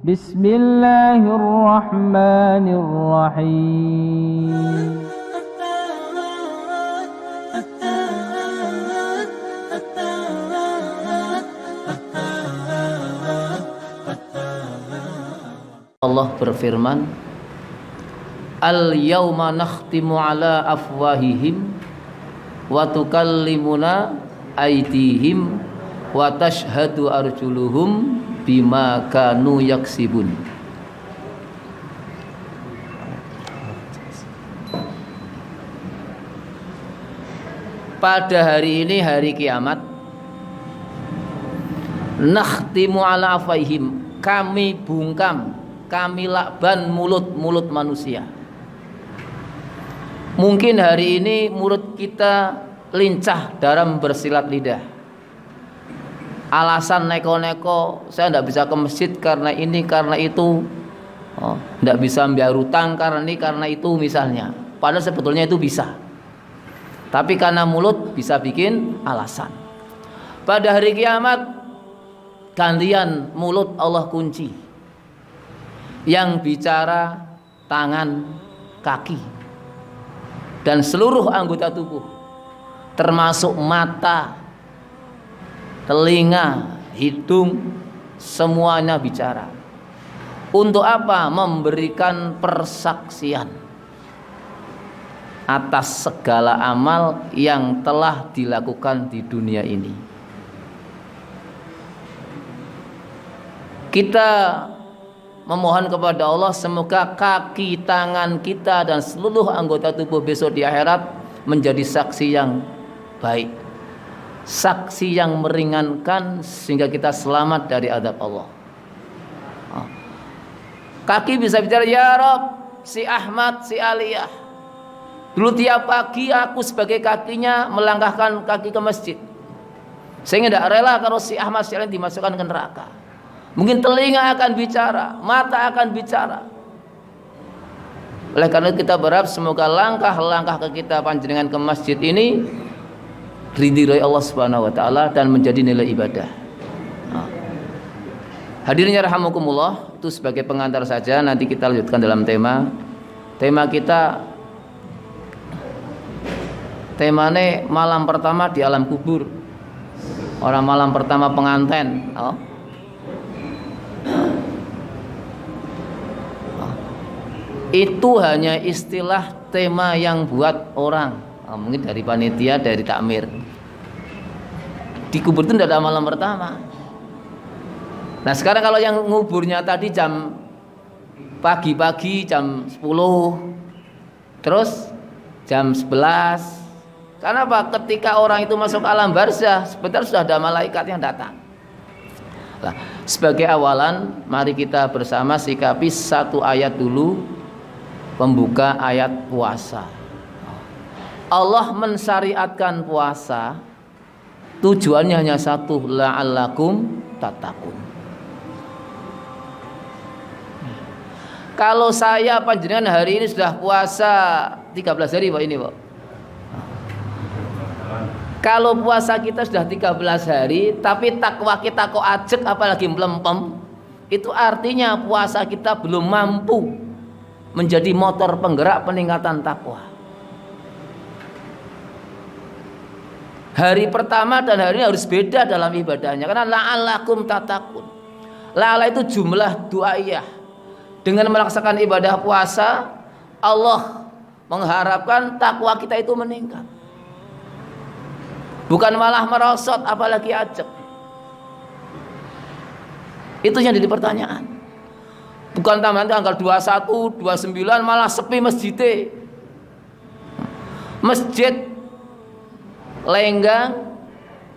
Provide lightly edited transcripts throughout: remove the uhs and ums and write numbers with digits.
Bismillahirrahmanirrahim. Allah berfirman, Al-yawma nakhtimu ala afwahihim wa tukallimuna aydihim wa tashhadu arjuluhum bima kanu yaksibun. Pada hari ini, hari kiamat, nakhtimu ala afwahihim, kami bungkam, kami lakban mulut-mulut manusia. Mungkin hari ini mulut kita lincah dalam bersilat lidah. Alasan neko-neko, saya tidak bisa ke masjid karena ini, karena itu, tidak bisa membayar hutang karena ini, karena itu misalnya. Padahal sebetulnya itu bisa. Tapi karena mulut bisa bikin alasan. Pada hari kiamat, gantian mulut Allah kunci. Yang bicara tangan, kaki, dan seluruh anggota tubuh, termasuk mata, telinga, hidung, semuanya bicara. Untuk apa? Memberikan persaksian atas segala amal yang telah dilakukan di dunia ini. Kita memohon kepada Allah semoga kaki, tangan kita dan seluruh anggota tubuh besok di akhirat menjadi saksi yang baik, saksi yang meringankan sehingga kita selamat dari azab Allah. Kaki bisa bicara, ya Rob, si Ahmad, si Aliyah, dulu tiap pagi aku sebagai kakinya melangkahkan kaki ke masjid, saya tidak rela kalau si Ahmad, si Aliyah dimasukkan ke neraka. Mungkin telinga akan bicara, mata akan bicara. Oleh karena kita berharap semoga langkah-langkah kita panjenengan ke masjid ini ridhoi Allah Subhanahu wa taala dan menjadi nilai ibadah. Hadirin rahimakumullah, itu sebagai pengantar saja, nanti kita lanjutkan dalam tema. Tema kita temane malam pertama di alam kubur. Orang malam pertama penganten, itu hanya istilah tema yang buat orang, mungkin dari panitia, dari takmir. Di kubur itu tidak ada malam pertama. Nah sekarang kalau yang nguburnya tadi jam pagi-pagi jam 10, terus jam 11. Karena apa? Ketika orang itu masuk alam barzah, sebentar sudah ada malaikat yang datang. Nah, sebagai awalan, mari kita bersama sikapi satu ayat dulu. Pembuka ayat puasa. Allah mensyariatkan puasa, tujuannya hanya satu, la'allakum tattaqun. Kalau saya panjenengan hari ini sudah puasa 13 hari Pak ini Pak. Kalau puasa kita sudah 13 hari tapi takwa kita kok ajek apalagi melempem, itu artinya puasa kita belum mampu menjadi motor penggerak peningkatan takwa. Hari pertama dan hari ini harus beda dalam ibadahnya, karena la'allakum tattaqun. La'alla itu jumlah du'aiyah. Dengan melaksanakan ibadah puasa, Allah mengharapkan takwa kita itu meningkat, bukan malah merosot apalagi ajek. Itu yang jadi pertanyaan. Bukan tambahan tanggal 21, 29 malah sepi masjidnya. Masjid lenggang,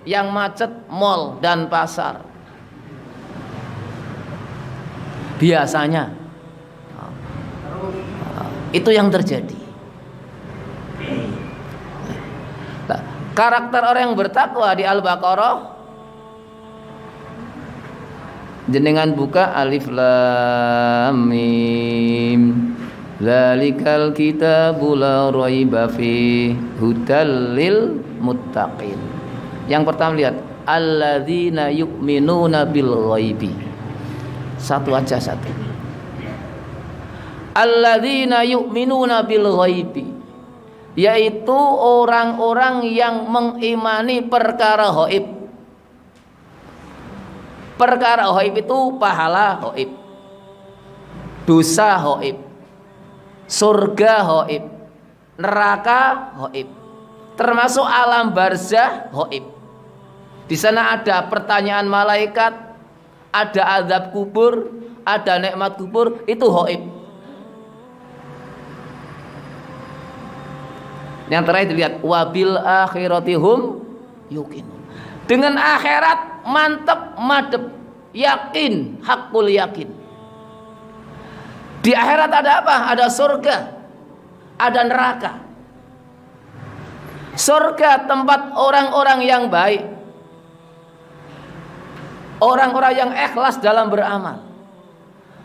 yang macet mall dan pasar. Biasanya itu yang terjadi. Nah, karakter orang yang bertakwa di Al-Baqarah, jenengan buka alif lam mim, dzalikal kitabul la raiba fi hudal lil muttaqin. Yang pertama lihat alladzina yu'minuna bil ghaibi. Satu aja satu. Alladzina yu'minuna bil ghaibi, yaitu orang-orang yang mengimani perkara ghaib. Perkara ghaib itu pahala ghaib, dosa ghaib, surga ghaib, neraka ghaib, termasuk alam barzah ghaib. Di sana ada pertanyaan malaikat, ada azab kubur, ada nikmat kubur, itu ghaib. Yang terakhir dilihat wabil akhiratihum yuqinun. Dengan akhirat mantep madep, yakin, hakul yakin. Di akhirat ada apa? Ada surga, ada neraka. Surga tempat orang-orang yang baik, orang-orang yang ikhlas dalam beramal.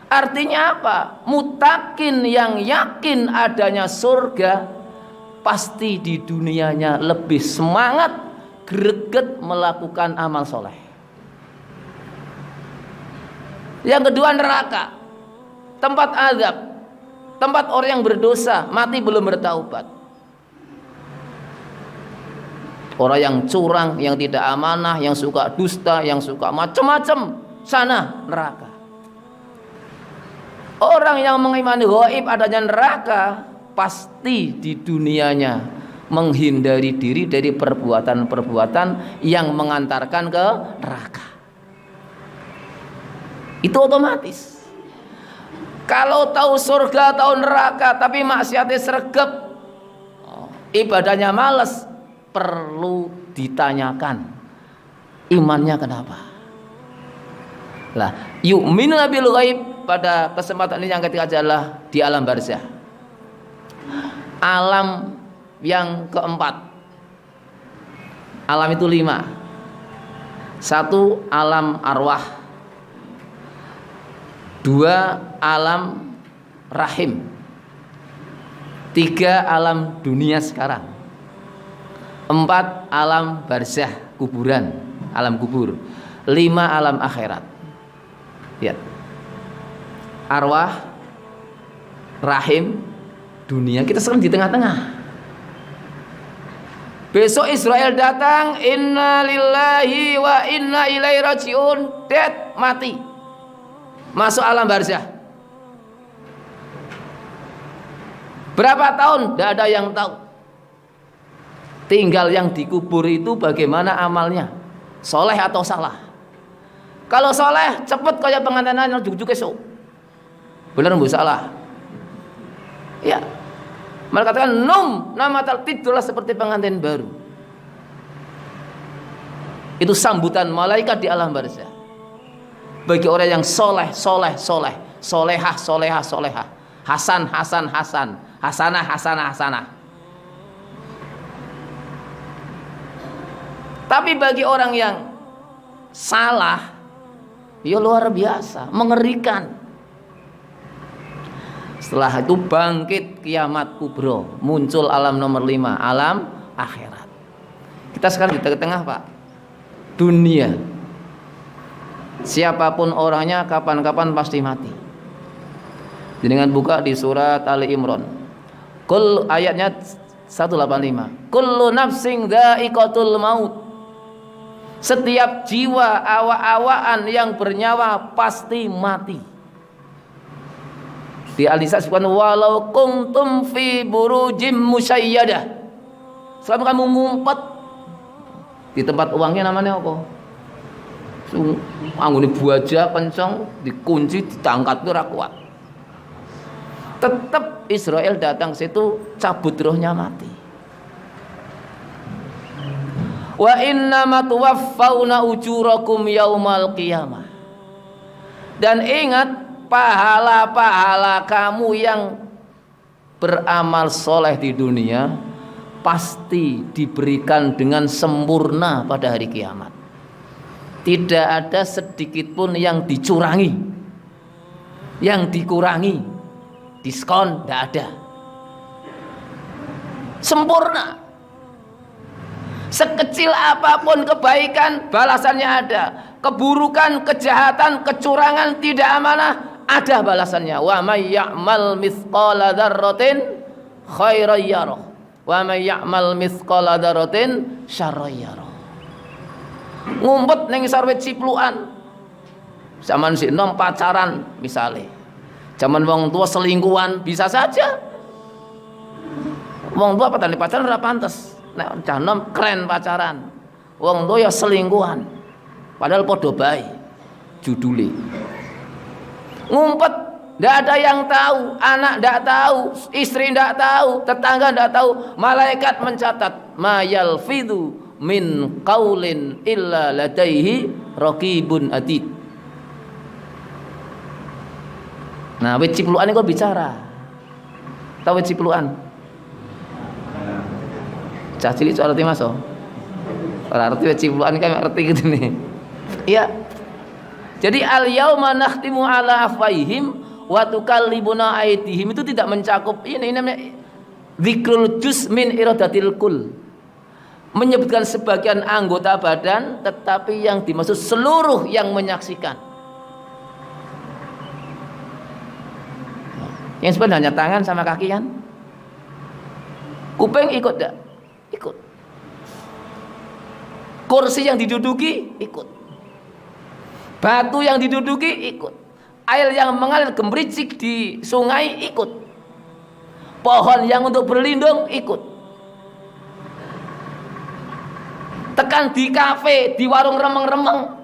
Artinya apa? Mutakin yang yakin adanya surga, pasti di dunianya lebih semangat, greget melakukan amal soleh. Yang kedua neraka, tempat azab, tempat orang yang berdosa mati belum bertaubat, orang yang curang, yang tidak amanah, yang suka dusta, yang suka macam-macam, sana neraka. Orang yang mengimani ghaib adanya neraka, pasti di dunianya menghindari diri dari perbuatan-perbuatan yang mengantarkan ke neraka. Itu otomatis. Kalau tahu surga, tahu neraka, tapi maksiatnya sregep, ibadahnya males, perlu ditanyakan imannya kenapa. Lah, yu'minuna bil ghaib, pada kesempatan ini yang ketiga adalah di alam barzah. Alam yang keempat, alam itu 5. 1 alam arwah, 2 alam rahim, 3 alam dunia sekarang, 4 alam barzah kuburan, alam kubur, 5 alam akhirat. Ya, arwah, rahim, dunia. Kita sekarang di tengah-tengah. Besok Israel datang, inna lillahi wa inna ilaihi rajiun, dead, mati, masuk alam barzah. Berapa tahun? Tidak ada yang tahu. Tinggal yang dikubur itu bagaimana amalnya, soleh atau salah. Kalau soleh cepet kayak pengantinan yang jujuk esok, benar bu salah. Ya, mereka katakan num, nama tidurlah seperti pengantin baru. Itu sambutan malaikat di alam barzah bagi orang yang soleh, soleh, soleh, solehah, solehah, solehah, hasan, hasan, hasan, hasanah, hasanah, hasanah. Tapi bagi orang yang salah, ya luar biasa, mengerikan. Setelah itu bangkit kiamat kubro, muncul alam nomor 5, alam akhirat. Kita sekarang di tengah-tengah Pak, dunia. Siapapun orangnya, kapan-kapan pasti mati. Dengan buka di surat Ali Imran, Kul, ayatnya 185, kullu nafsin dha'iqatul maut. Setiap jiwa, awa-awaan yang bernyawa pasti mati. Di Al-Nisa disebutkan walau kuntum fi burujim musayyadah, selama kamu ngumpet di tempat uangnya, namanya apa? Anggone buaja kencang, dikunci, ditangkat ora kuat. Tetap Israel datang situ, cabut rohnya, mati. Wa innama tuwaffawna ujurakum yaumal qiyamah. Dan ingat, pahala-pahala kamu yang beramal soleh di dunia pasti diberikan dengan sempurna pada hari kiamat. Tidak ada sedikit pun yang dicurangi, yang dikurangi, diskon, tidak ada. Sempurna. Sekecil apapun kebaikan, balasannya ada. Keburukan, kejahatan, kecurangan, tidak amanah, ada balasannya. Wa may ya'mal mithqala dzarratin khairan yarah, wa may ya'mal mithqala dzarratin syarran yarah. Ngumpet ning ngisor wit ciplukan. Zaman si nom pacaran misalnya. Zaman wong tua selingkuhan bisa saja. Wong tua patane pacaran ora pantes. Nek cah nom keren pacaran. Wong tua ya selingkuhan. Padahal podo bae judule. Ngumpet, ndak ada yang tahu, anak ndak tahu, istri ndak tahu, tetangga ndak tahu. Malaikat mencatat, ma yalfidhu min qaulin illa ladaihi raqibun atid. Nah, wit ciplukan ini kok bicara. Tahu wit ciplukan? Cah cilik soal arti maso. Ora arti wit ciplukan kan ngerti gitu nih. Iya. Jadi al yauma nakhtimu ala afwaihim wa tukallimuna aydihim itu tidak mencakup ini namanya dzikrul juz min iradatil kul. Menyebutkan sebagian anggota badan tetapi yang dimaksud seluruh yang menyaksikan. Yang sebenarnya hanya tangan sama kaki kan? Kuping ikut enggak? Ikut. Kursi yang diduduki ikut. Batu yang diduduki ikut. Air yang mengalir gemericik di sungai ikut. Pohon yang untuk berlindung ikut. Tekan di kafe, di warung remeng-remeng,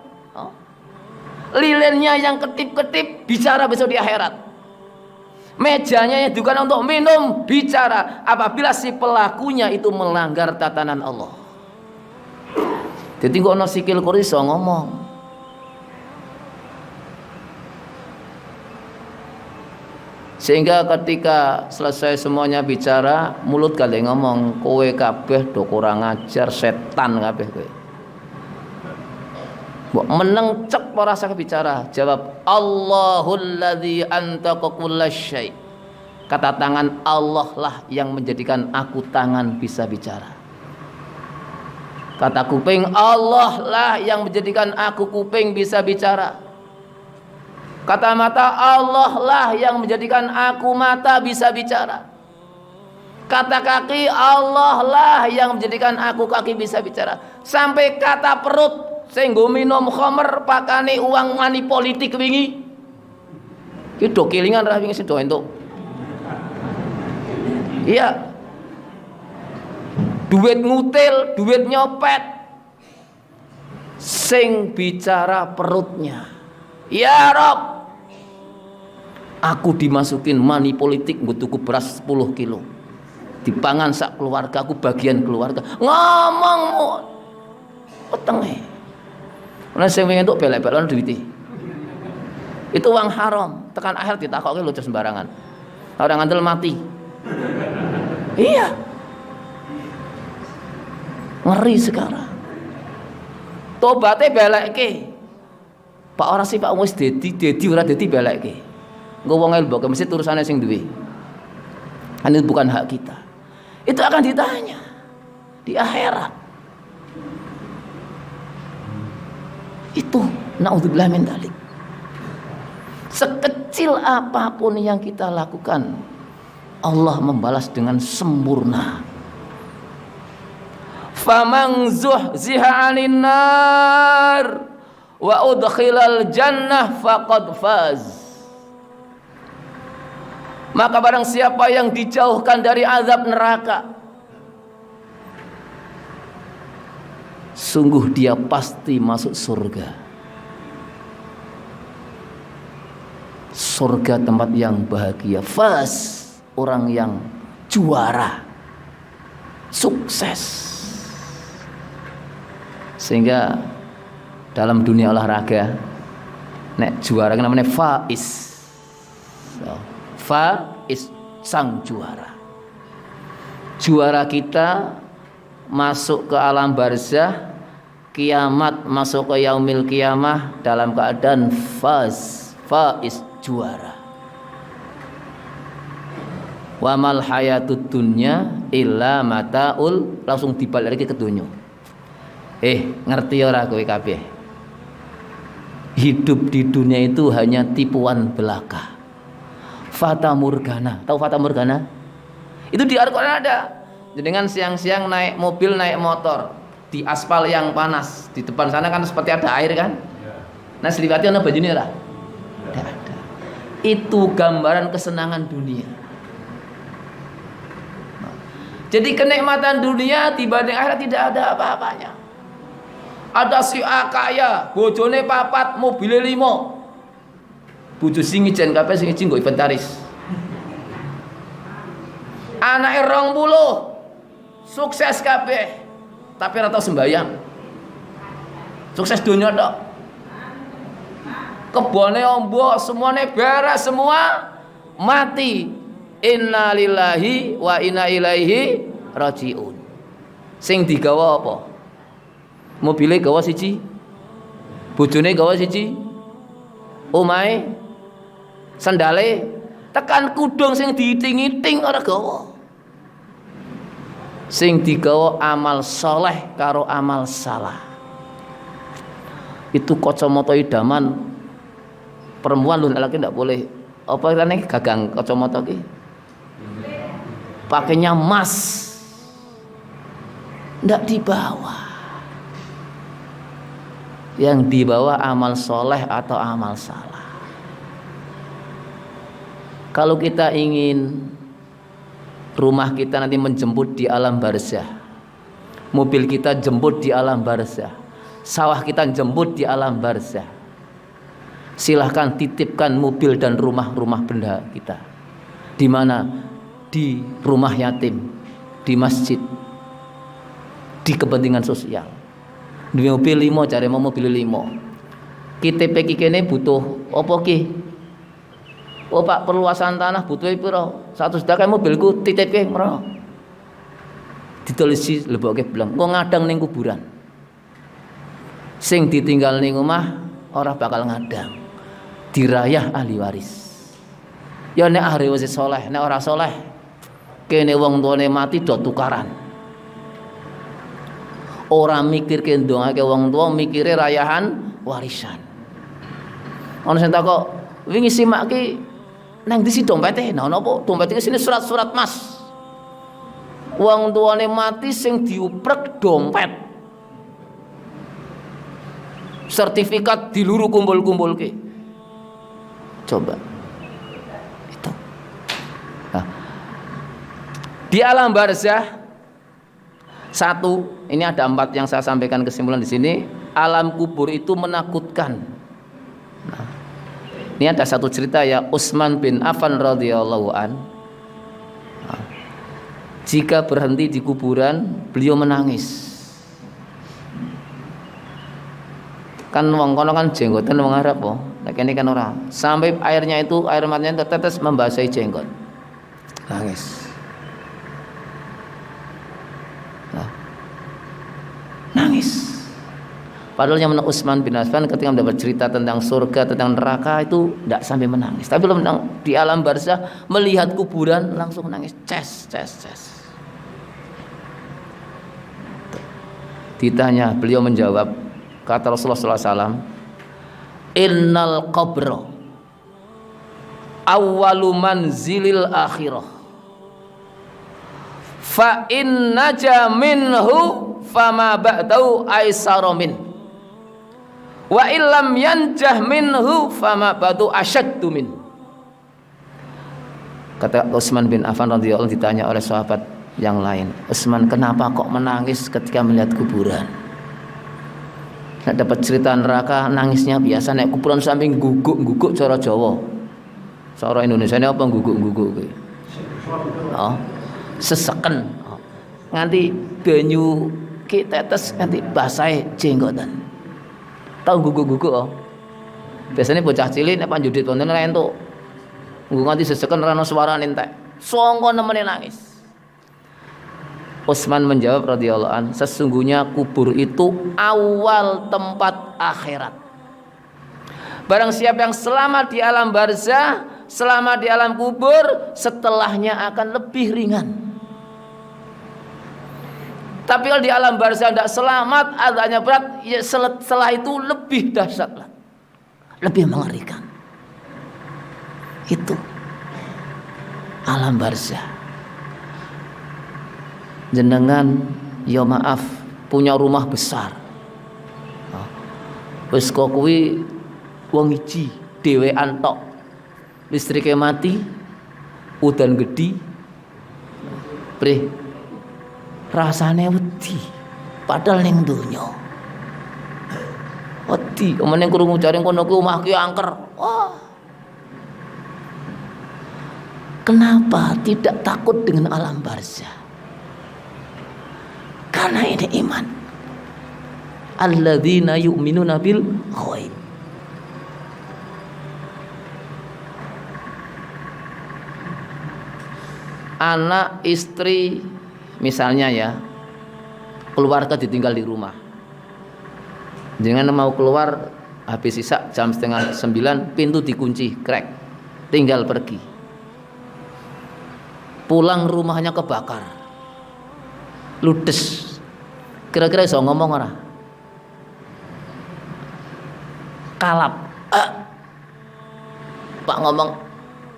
lilinnya yang ketip-ketip bicara besok di akhirat. Mejanya yang bukan untuk minum bicara apabila si pelakunya itu melanggar tatanan Allah. Jadi kok ono sikil kok iso ngomong. Sehingga ketika selesai semuanya bicara, mulut kali ngomong, kowe kabeh do kurang ajar, setan kabeh kowe. Mbok meneng cek ora usah bicara, jawab Allahul ladzi antaqa kullasyai. Kata tangan, Allah lah yang menjadikan aku tangan bisa bicara. Kata kuping, Allah lah yang menjadikan aku kuping bisa bicara. Kata mata, Allah lah yang menjadikan aku mata bisa bicara. Kata kaki, Allah lah yang menjadikan aku kaki bisa bicara. Sampai kata perut, sehingga minum khamr pakane uang money politik wingi. Ki do kelingan ra wingi sido entuk. Iya. Duit ngutil, duit nyopet. Sing bicara perutnya. Ya Rob, aku dimasukin money politik nggo tuku beras 10 kilo. Dipangan sak keluarga, aku bagian keluarga. Ngomongmu wetenge. Nek sing wingi entuk belek-belek duwite. Itu uang haram, tekan akhir ditakoke lho sembarangan. Orang ngandel mati. Iya. Ngeri sekarang. Tobaté belekke. Pak ora sih Pak wis dedi ora dedi belekke. Engko wong elbok mesti urusane sing duwe. Kan itu bukan hak kita. Itu akan ditanya di akhirat. Itu naudzubillah min dzalik. Sekecil apapun yang kita lakukan, Allah membalas dengan sempurna. Faman zuhziha 'anil nar wa udkhilal jannah faqad faz. Maka barang siapa yang dijauhkan dari azab neraka, sungguh dia pasti masuk surga. Surga tempat yang bahagia. Faz, orang yang juara, sukses. Sehingga dalam dunia olahraga, nek juara kan namanya faiz. Faiz, sang juara. Juara kita masuk ke alam barzah, kiamat masuk ke yaumil kiamah dalam keadaan faiz, juara. Wa mal hayatud dunya illa mataul, langsung dibalik lagi ke dunya. Ngerti ora kowe kabeh? Hidup di dunia itu hanya tipuan belaka. Fata Morgana. Tahu Fata Morgana? Itu di Al-Qur'an ada. Dengan siang-siang naik mobil, naik motor di aspal yang panas. Di depan sana kan seperti ada air kan? Nah, selipati ana bajune ora? Tidak ada. Itu gambaran kesenangan dunia. Jadi kenikmatan dunia dibanding akhirat tidak ada apa-apanya. Ada si A kaya, bojone 4, mobile 5. Bojo sing ijen kabeh sing iji nggo inventaris. Anake 20, sukses kabeh, tapi ora tau sembayang. Sukses dunia tok. Kebone ombo semuanya beres semua, mati. Inna lillahi wa inna ilaihi rajiun. Sing digawa apa? Mobile gawa siji, bojone gawa siji, omahe, sandale, tekan kudung sing diiting-iting ora gawa. Sing digawa amal soleh karo amal salah. Itu kacamata idaman perempuan lho, laki ndak boleh. Apa istilahnya gagang kacamata ki? Pakainya emas, ndak dibawa. Yang dibawa amal soleh atau amal salah. Kalau kita ingin rumah kita nanti menjemput di alam barzah, mobil kita jemput di alam barzah, sawah kita jemput di alam barzah, silahkan titipkan mobil dan rumah-rumah benda kita. Di mana? Di rumah yatim, di masjid, di kepentingan sosial. Di mobil 5, cari mau mobil 5. KTP kene butuh apa ki? Oh Pak, perluasan tanah butuh piro? 1 juta kan mobilku titipke mrono. Ditulisi lebokke blang, kok ngadang ning kuburan. Sing ditinggal ning omah ora bakal ngadang. Dirayah ahli waris. Ya nek ahli waris saleh, nek ora saleh kene wong tuane mati do tukaran. Orang mikir ke ndongake wong tua, mikire rayahan warisan. Ono sing takok, wingi simak ki nang ndi si dompete? Nah napa dompete sini surat-surat Mas. Wong tuane mati sing diuprek dompet. Sertifikat diluru kumpul-kumpulke. Coba. Itu. Nah. Di alam barzah satu, ini ada 4 yang saya sampaikan kesimpulan di sini. Alam kubur itu menakutkan. Nah, ini ada satu cerita ya, Utsman bin Affan radhiyallahu an. Nah, jika berhenti di kuburan, beliau menangis. Kan wong kono kan jenggotan wong Arab po. Nek kene kan ora. Sampai airnya itu, air matanya tetes membasahi jenggot. Nangis. Nangis. Padahal yang Utsman bin Affan ketika mendapat cerita tentang surga, tentang neraka itu tidak sampai menangis. Tapi belum di alam barzah melihat kuburan langsung menangis. Ces. Ditanya, beliau menjawab, kata Rasulullah SAW, Innal qabra awwalu manzilil akhirah, fa in naja minhu fama ba'dahu aisaru min, wa illam yanjah minhu fama ba'du asyaddu min. Kata Utsman bin Affan radhiyallahu anhu ditanya oleh sahabat yang lain, Utsman, kenapa kok menangis ketika melihat kuburan? Nek dapat cerita neraka nangisnya biasa, nek kuburan samping guguk cara Jawa. Cara Indonesia ini apa guguk kuwi? Oh, seseken. Oh. Nganti banyu ki tetes nganti basahe jenggotan. Tahu guguk-guguk oh. Biasanya bocah cilik nek panjudit wonten ora entuk. Nggo nganti seseken ora ono suarane entek. Songko nemene nangis. Utsman menjawab radhiyallahu an, sesungguhnya kubur itu awal tempat akhirat. Barang siapa yang selamat di alam barzah, selamat di alam kubur, setelahnya akan lebih ringan. Tapi kalau di alam barzah tidak selamat, adanya berat, ya setelah itu lebih dahsyat lah, lebih mengerikan. Itu alam barzah. Jenengan ya maaf punya rumah besar, wis kok kuwi wong iji dhewean tok, listrike mati, udan gede, bre rasane wedi, padahal ning donya wedi, meneng krungu jaring kono ku omah ki angker. Wah, kenapa tidak takut dengan alam barzah? Karena ini iman. Alladzina yu'minuna bil ghaib. Anak, istri, misalnya ya, keluarga ditinggal di rumah. Jangan mau keluar habis isak jam 8:30, pintu dikunci, krek, tinggal pergi. Pulang rumahnya kebakar, ludes. Kira-kira iso ngomong ora? Kalap. Pak ngomong,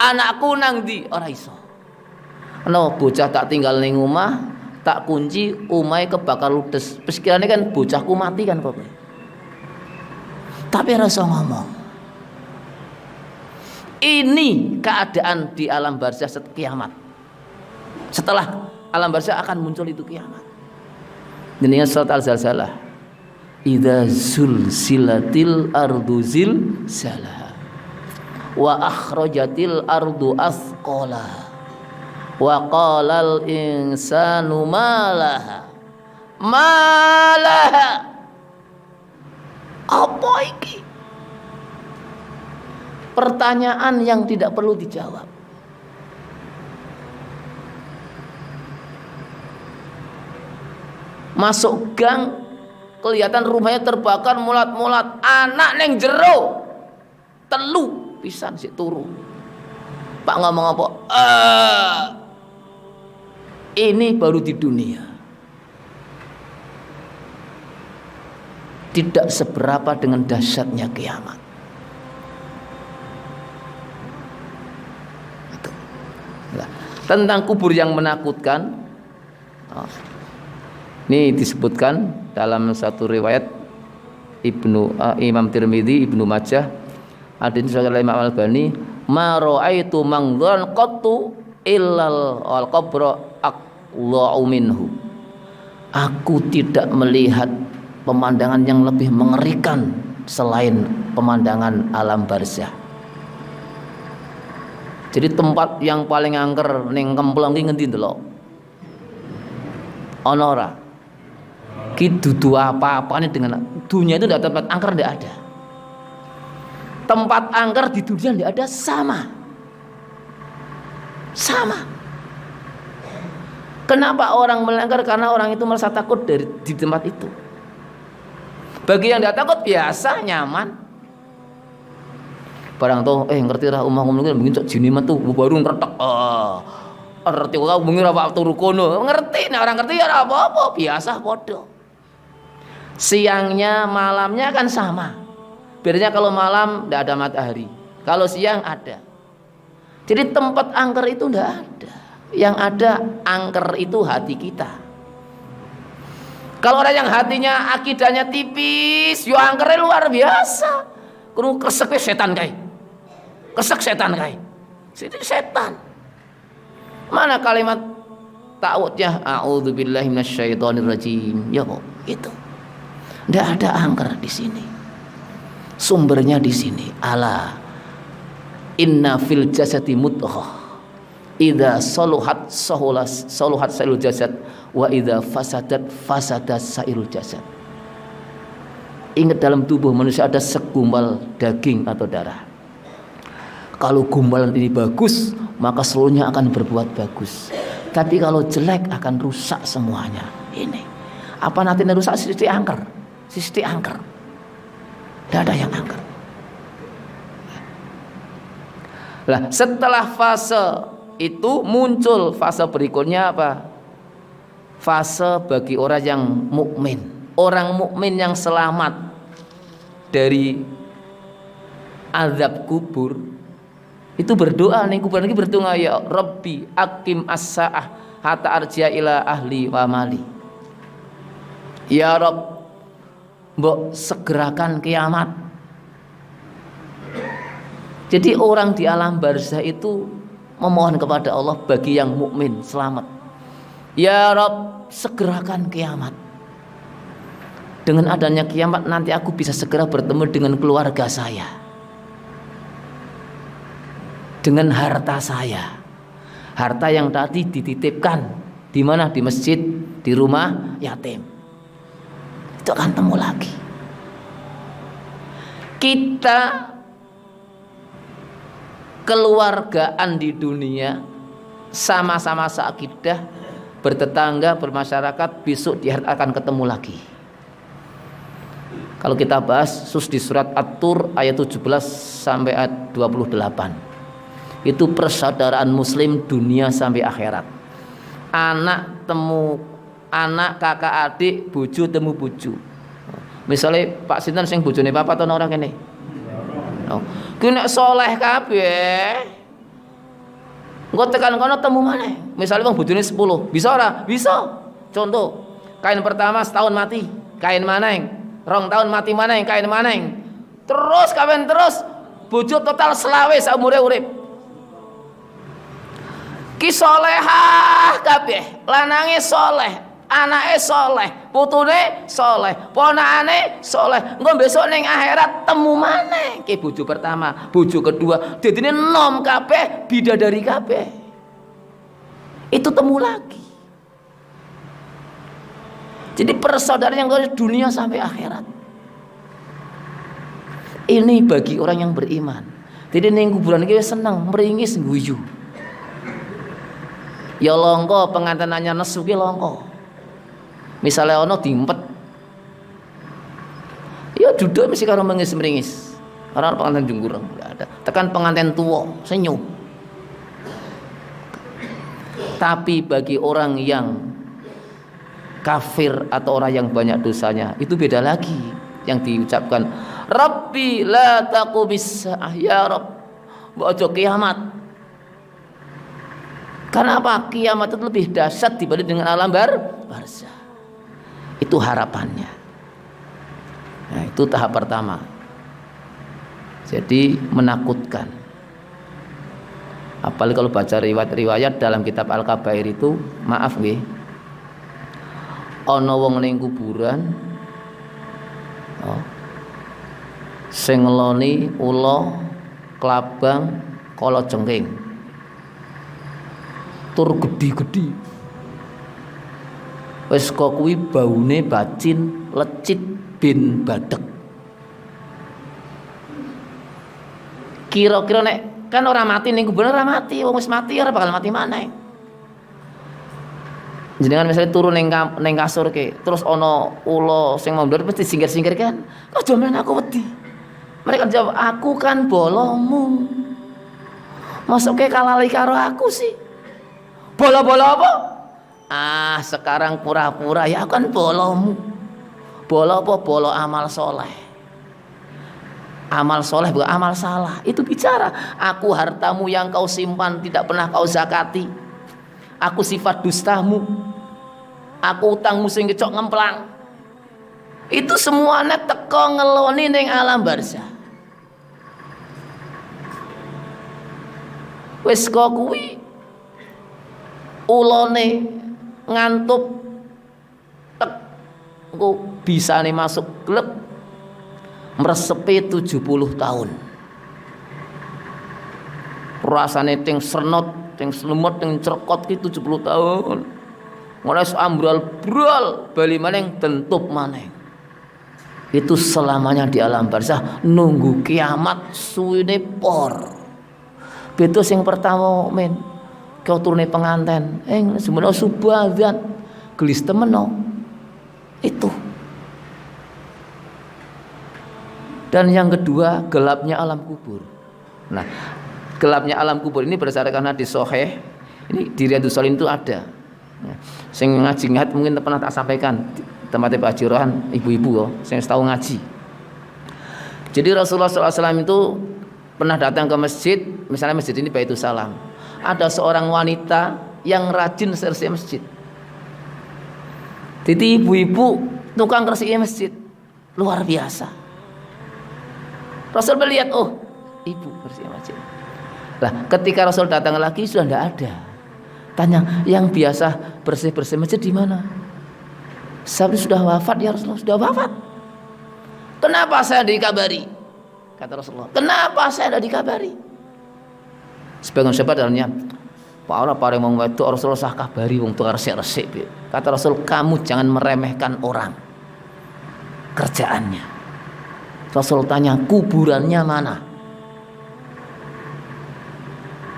anakku nang ndi? Ora iso. No, bocah tak tinggal ning omah, tak kunci, omahe kebakar ludes. Pikirannya kan bocahku mati kan kok. Tapi ora iso ngomong. Ini keadaan di alam barzah setelah kiamat. Setelah alam barzah akan muncul itu kiamat. Jenenge surat Al-Zalzalah. Idza zulzilatil ardu zilzalaha wa akhrajatil ardu athqalaha wa qalal insanu malaha. Malaha. Apa iki? Pertanyaan yang tidak perlu dijawab. Masuk gang, kelihatan rumahnya terbakar mulat-mulat, anak neng jero telu pisan sik turu. Pak ngomong apa? Ini baru di dunia. Tidak seberapa dengan dahsyatnya kiamat. Nah, tentang kubur yang menakutkan, ini disebutkan dalam satu riwayat Imam Tirmidzi, Ibnu Majah, ada di Sahih Imam Al-Albani, ma ra'aitu mangdhan qattu illal al-qabra aqla'u minhu. Aku tidak melihat pemandangan yang lebih mengerikan selain pemandangan alam barzah. Jadi tempat yang paling angker ning kemplong ki ngendi ndelok? Ana ora? Ki dudu apa-apane dengan dunia itu tidak tempat angker, tidak ada. Tempat angker di dunia tidak ada, sama. Kenapa orang melanggar? Karena orang itu merasa takut di tempat itu. Bagi yang tidak takut biasa, nyaman. Barang tuh ngerti lah umah ngomong begini cok jini mah tuh baru ngertek. Ngerti kok bengi ora turu kono. Ngerti, nah orang ngerti ya apa-apa, biasa podo. Siangnya, malamnya kan sama. Bedanya kalau malam tidak ada matahari, kalau siang ada. Jadi tempat angker itu tidak ada. Yang ada angker itu hati kita. Kalau orang yang hatinya akidahnya tipis, yo angkernya luar biasa. Kudu kresek setan kai. Kresek setan kai. Itu setan. Mana kalimat ta'awudnya? A'udzubillahi minasyaitonirrajim. Ya kok itu. Tidak ada angker di sini. Sumbernya di sini. Ala inna fil jasadi mudghah. Idza saluhat saluhat sairul jasad wa idza fasadat fasadat sairul jasad. Ingat, dalam tubuh manusia ada segumpal daging atau darah. Kalau gumpalan ini bagus, maka seluruhnya akan berbuat bagus. Tapi kalau jelek akan rusak semuanya. Ini apa nanti rusak? Sisi angker. Tidak ada yang angker. Lah setelah fase itu muncul fase berikutnya apa? fase bagi orang yang mukmin. Orang mukmin yang selamat dari azab kubur itu berdoa nih kuburan lagi, berdoa, ya Rabbi akim as-sa'ah hatta arji'a ila ahli wa mali. Ya Rabb, mbok segerakan kiamat. Jadi orang di alam barzah itu memohon kepada Allah bagi yang mukmin selamat. Ya Rabb, segerakan kiamat. Dengan adanya kiamat nanti aku bisa segera bertemu dengan keluarga saya, dengan harta saya, harta yang tadi dititipkan di mana, di masjid, di rumah yatim, itu akan temu lagi. Kita keluargaan di dunia sama-sama seakidah, bertetangga, bermasyarakat, besok di akhirat akan ketemu lagi. Kalau kita bahas di surat At-Tur ayat 17 sampai ayat 28, itu persaudaraan muslim dunia sampai akhirat. Anak temu anak, kakak adik, bojo temu bojo. Misalnya Pak Sinten sing bojone papa atau orang kene. Oh, ki nek saleh kabeh. Engko tekan kono temu maneh. Misalnya wong bojone 10, bisa ora? Bisa. Contoh, kain pertama setahun mati, kain maneng. 2 tahun mati maneng, kain maneng. Terus kawin terus, bojo total selawe saumure urip. Ki salehah kabeh, lanange saleh, anake saleh, putune saleh, ponakane saleh. Engko besok ning akhirat temu maneh ki bojo pertama, bojo kedua, dadine nom kabeh, bidadari kabeh. Itu temu lagi. Jadi persaudaraan yang dari dunia sampai akhirat. Ini bagi orang yang beriman. Jadi ning kuburan iki seneng, meringis guyu. Ya longko pengantenannya nesu ki longko. Misalnya ono diempet, ya duduk mesti karo meringis. Orang pengantin jungkurang enggak ada. Tekan pengantin tua senyum. Tapi bagi orang yang kafir atau orang yang banyak dosanya itu beda lagi. Yang diucapkan Rabbi la taqubis sa'ah, ya Rabb ojo kiamat. Karena apa? Kiamat itu lebih dahsyat dibanding dengan alam barzah. Itu harapannya. Nah, itu tahap pertama. Jadi menakutkan. Apalagi kalau baca riwayat-riwayat dalam kitab Al-Kabair itu, maaf nggih, ana wong ning kuburan sing ngeloni ula, klabang, kala jengking. Tur gedhi-gedhi. Wis kok kuwi baune bacin, lecit bin badek. Kira-kira nek kan ora mati ning kuburan, ora mati, wong wis mati ora bakal mati maneh. Jenengan misalnya turun neng kasur ke, terus ono ulo sing mondor mesti singkir-singkir kan. Kok jaman aku wedi. Mereka jawab, aku kan bolomu. Masuk ke kalali karo aku sih. Bolo-bolo apa? Ah, sekarang pura-pura ya aku kan bolomu. Bolo apa? Bolo amal soleh. Amal soleh bukan amal salah. Itu bicara, aku hartamu yang kau simpan tidak pernah kau zakati. Aku sifat dustamu, aku utangmu sing kecok ngemplang. Itu semuanya teko ngeloni ning alam barzah. Wis kok kuwi ulone ngantuk tek engko bisane masuk klub mresepe 70 tahun. Rasane ting sernot, ting selemot, ting cerkot ki 70 tahun. Ngoles ambral-bral bali maneng tentup maneng. Itu selamanya di alam barzah nunggu kiamat suwine por. Beto sing pertama men kau turune penganten semono subhadat gelis temeno itu. Dan yang kedua gelapnya alam kubur. Nah, gelapnya alam kubur ini berdasarkan hadis sahih. Ini di Riyadhus Shalihin itu ada. Sing ngaji ngat mungkin pernah tak sampaikan tempatnya Pak Haji Rohan, ibu-ibu yo, sing tahu ngaji. Jadi Rasulullah SAW itu pernah datang ke masjid, misalnya masjid ini Baitusalam. Ada seorang wanita yang rajin bersih masjid. Jadi ibu-ibu tukang bersih masjid, luar biasa. Rasul melihat, oh ibu bersih masjid. Lah ketika Rasul datang lagi sudah tidak ada. Tanya, yang biasa bersih-bersih masjid di mana? Sahabat sudah wafat ya Rasulullah, sudah wafat. Kenapa saya dikabari? Kata Rasulullah, kenapa saya tidak dikabari? Sebagian sahabat dalamnya, Pak Allah paling mau itu Rasulullah sah kabari wong tukar resik-resik. Kata Rasul, kamu jangan meremehkan orang kerjaannya. Rasul tanya, kuburannya mana?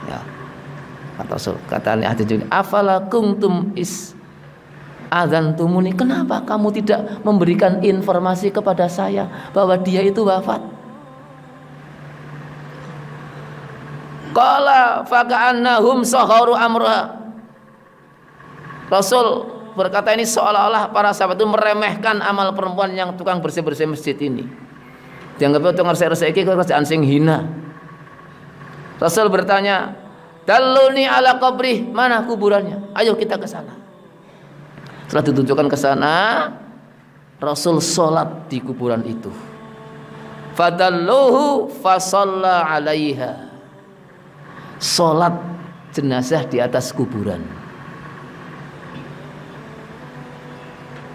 Ya. Kata Rasul, kata ahli juga, afala kuntum adzantumuni, kenapa kamu tidak memberikan informasi kepada saya bahwa dia itu wafat? Qala faka'annahum saharu amra. Rasul berkata ini seolah-olah para sahabat itu meremehkan amal perempuan yang tukang bersih-bersih masjid ini. Dianggap tukang bersih-bersih iki kerjaan sing hina. Rasul bertanya, "Dalluni ala qabri, mana kuburannya? Ayo kita ke sana." Setelah ditunjukkan ke sana, Rasul sholat di kuburan itu. Fadalluhu fasalla 'alaiha. Sholat jenazah di atas kuburan.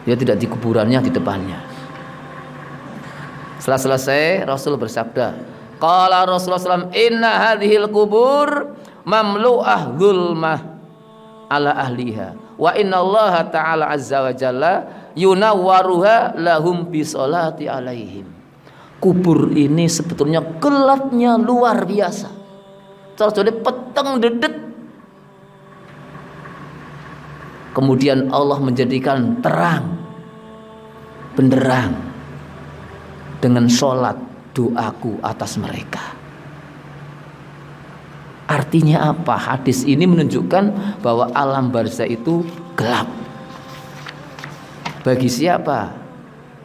Dia tidak di kuburannya, di depannya. Setelah selesai, Rasul bersabda, qala Rasulullah SAW, inna hadhil kubur mamlu'ah zulmah ala ahliha wa inna Allah ta'ala azza wa jalla yunawwaruha lahum bisolati alaihim. Kubur ini sebetulnya gelapnya luar biasa. Terus jadi peteng dedet. Kemudian Allah menjadikan terang, benderang dengan sholat doaku atas mereka. Artinya apa? Hadis ini menunjukkan bahwa alam barzah itu gelap. Bagi siapa?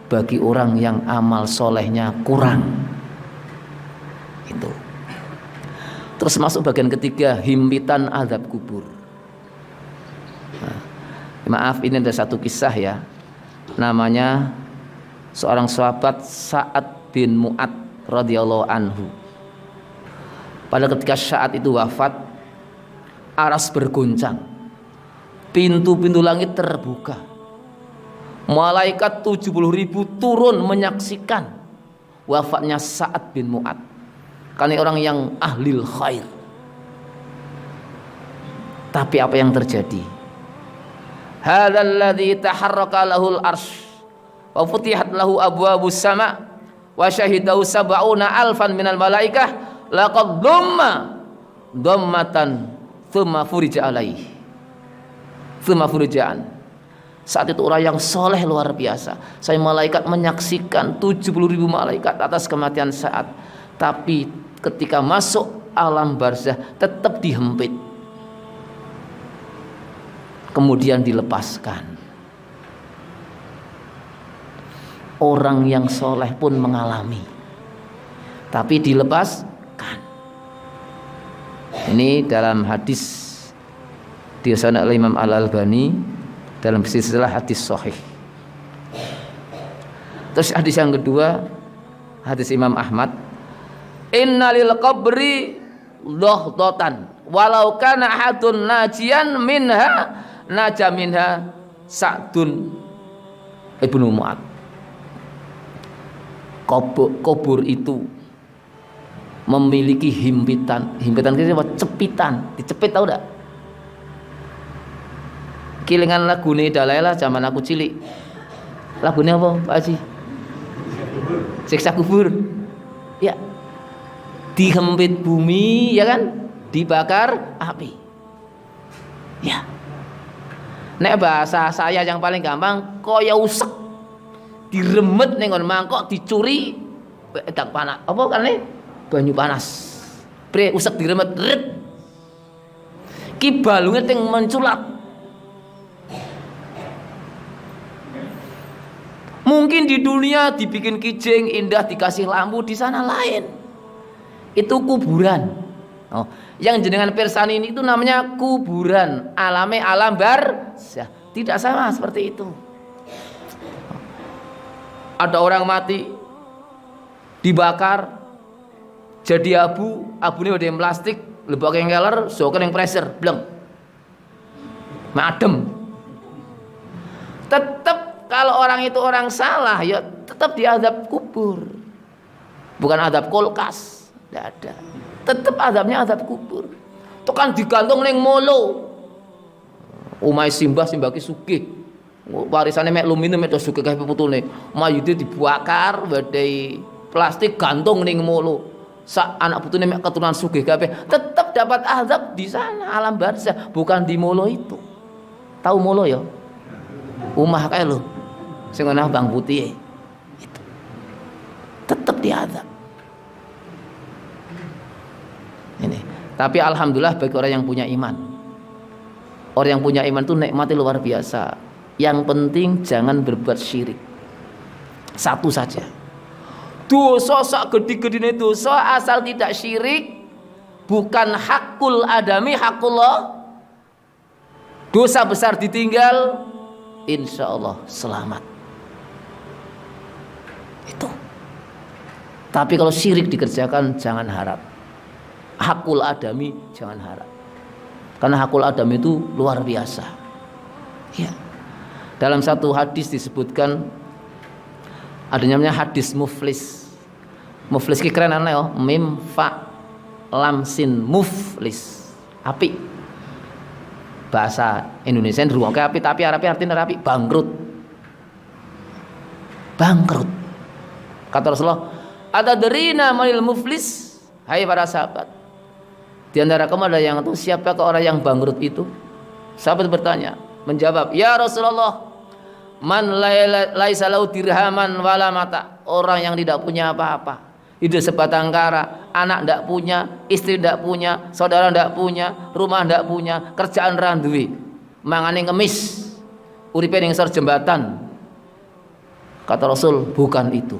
Bagi orang yang amal solehnya kurang. Itu. Terus masuk bagian ketiga, himpitan azab kubur. Nah, maaf, ini ada satu kisah ya. Namanya seorang sahabat Sa'ad bin Mu'ad radhiyallahu anhu. Pada ketika Sa'ad itu wafat, aras bergoncang, pintu-pintu langit terbuka, malaikat 70.000 turun menyaksikan wafatnya Sa'ad bin Mu'ad. Karena orang yang ahlil khair. Tapi apa yang terjadi? Hadzal ladzi taharraka lahul arsy wa futihat lahu abwabus sama wa syahidahu sab'una alfan minal malaikah laqad dhamma dhammatan thumma furija alaihi thumma furijaan. Saat itu orang yang soleh luar biasa. Saya malaikat menyaksikan 70.000 malaikat atas kematian Sa'ad. Tapi ketika masuk alam barzah tetap dihempit, kemudian dilepaskan. Orang yang soleh pun mengalami, tapi dilepaskan. Ini dalam hadis disebutkan oleh Imam Al-Albani dalam silsilah hadis sahih. Terus hadis yang kedua, hadis Imam Ahmad, innalil qabri dhahdatan walau kana ahadun najian minha naja minha Sa'dun ibnu Mu'ad. Kubur itu memiliki himpitan. Himpitan itu apa? Cepitan. Dicepit tahu enggak? Kilingan lagune Dalaila zaman aku cilik. Lagune apa, Pak Haji? Siksa kubur. Ya. Dihempit bumi, ya kan? Dibakar api. Ya. Nek bahasa saya yang paling gampang, kaya usek. Diremet ning nggon mangkok dicuri edak panas. Apa karene? Banyu panas. Bre usek diremet ret. Ki balunge ting menculat. Mungkin di dunia dibikin kijing indah, dikasih lampu, di sana lain. Itu kuburan. Oh, yang jenengan pirsani ini itu namanya kuburan. Alame alam barzah. Tidak sama seperti itu. Ada orang mati dibakar jadi abu, abunya udah plastik, lebok yang keler, sokan yang pressure, bleng. Madem. Tetap kalau orang itu orang salah, ya tetap diadab kubur. Bukan adab kulkas, tidak ada. Tetap adabnya adab kubur. Itu kan digantung ning molo. Umay simbah ki sugih. Warisane mek luminum mek sugih kabeh putune. Mayite dibakar badai plastik gantung ning molo. Sak anak putune mek keturunan sugih kabeh, tetap dapat azab di sana alam barzah, bukan di molo itu. Tahu molo ya? Umah kae lho. Sing ana Bang Putih itu tetap diazab ini. Tapi alhamdulillah bagi orang yang punya iman, orang yang punya iman itu nikmatnya luar biasa. Yang penting jangan berbuat syirik, satu saja. Dosa sak gede-gedene dosa asal tidak syirik, bukan hakul adami, hakullah. Dosa besar ditinggal, insya Allah selamat. Itu. Tapi kalau syirik dikerjakan jangan harap. Hakul adami jangan harap. Karena hakul adami itu luar biasa. Ya. Dalam satu hadis disebutkan adanya namanya hadis muflis. Muflis ki keren aneh oh, mim fa lam sin muflis. Api. Bahasa Indonesia nruwokke api tapi Arabe artinya api bangkrut. Bangkrut. Kata Rasulullah, atadrina manil muflis? Hai para sahabat, di antara kamu ada yang tahu siapa orang yang bangkrut itu? Sahabat bertanya, menjawab, ya Rasulullah, man laisa lahu dirhaman wala mata. Orang yang tidak punya apa-apa, hidup sebatang kara, anak tidak punya, istri tidak punya, saudara tidak punya, rumah tidak punya, kerjaan ra duwe, mangane ngemis, uripe ning sor jembatan. Kata Rasul, bukan itu.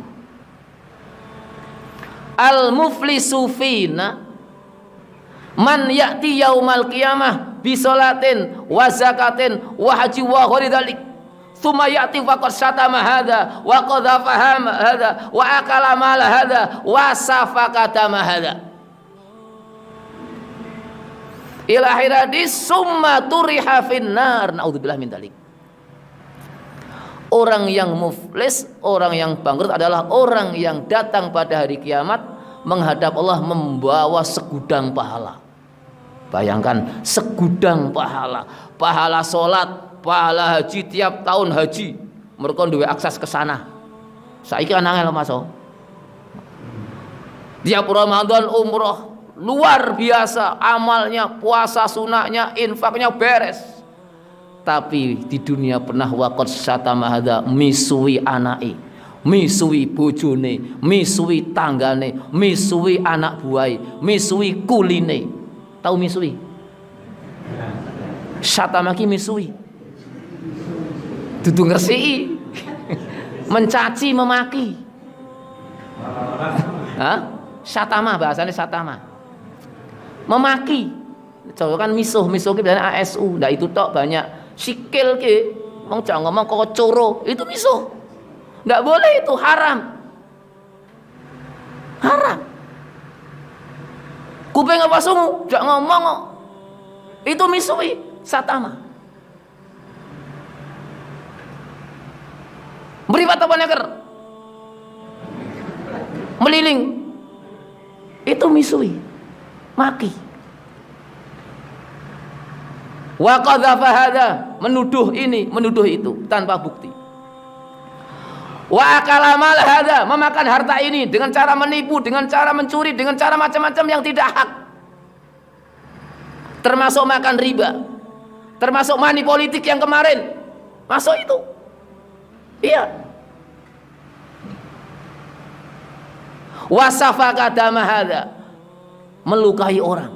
Al-muflisu fina man ya'ti yaumal qiyamah bi salatin wa zakatin wa haji wa ghairi dzalik thumma ya'ti faqad syatama hadza wa qadhafa hadza wa akala mal hadza wa safaka dama hadza ila akhir summa turiha finnar. Naudzubillah min dzalik. Orang yang muflis, orang yang bangkrut adalah orang yang datang pada hari kiamat menghadap Allah membawa segudang pahala. Bayangkan segudang pahala, pahala sholat, pahala haji tiap tahun haji. Mereka duwe akses ke sana. Saiki kan angel Mas. Tiap Ramadan umroh luar biasa, amalnya, puasa sunahnya, infaknya beres. Tapi di dunia pernah waqad syatama hadza, misui anake, misui bojone, misui tanggane, misui anak buahe, misui kuline. Tahu misui? Syatama ki misui. Dudu ngresiki. Mencaci, memaki. Hah? Syatama bahasanya syatama. Memaki. Coba kan misuh ki biasanya ASU. Nah itu tok banyak. Sikil ki, wong jangan ngomong kok coro, itu misuh. Enggak boleh, itu haram. Haram. Kuping apa sungu, jangan ngomong kok. Itu misui, satama. Beribat apa neker? Meliling. Itu misui. Maki. Wa qadhafa hadza, menuduh ini, menuduh itu tanpa bukti. Wa akala mal hadza, memakan harta ini dengan cara menipu, dengan cara mencuri, dengan cara macam-macam yang tidak hak. Termasuk makan riba. Termasuk money politik yang kemarin. Masuk itu. Iya. Wa safaka dama hadza, melukai orang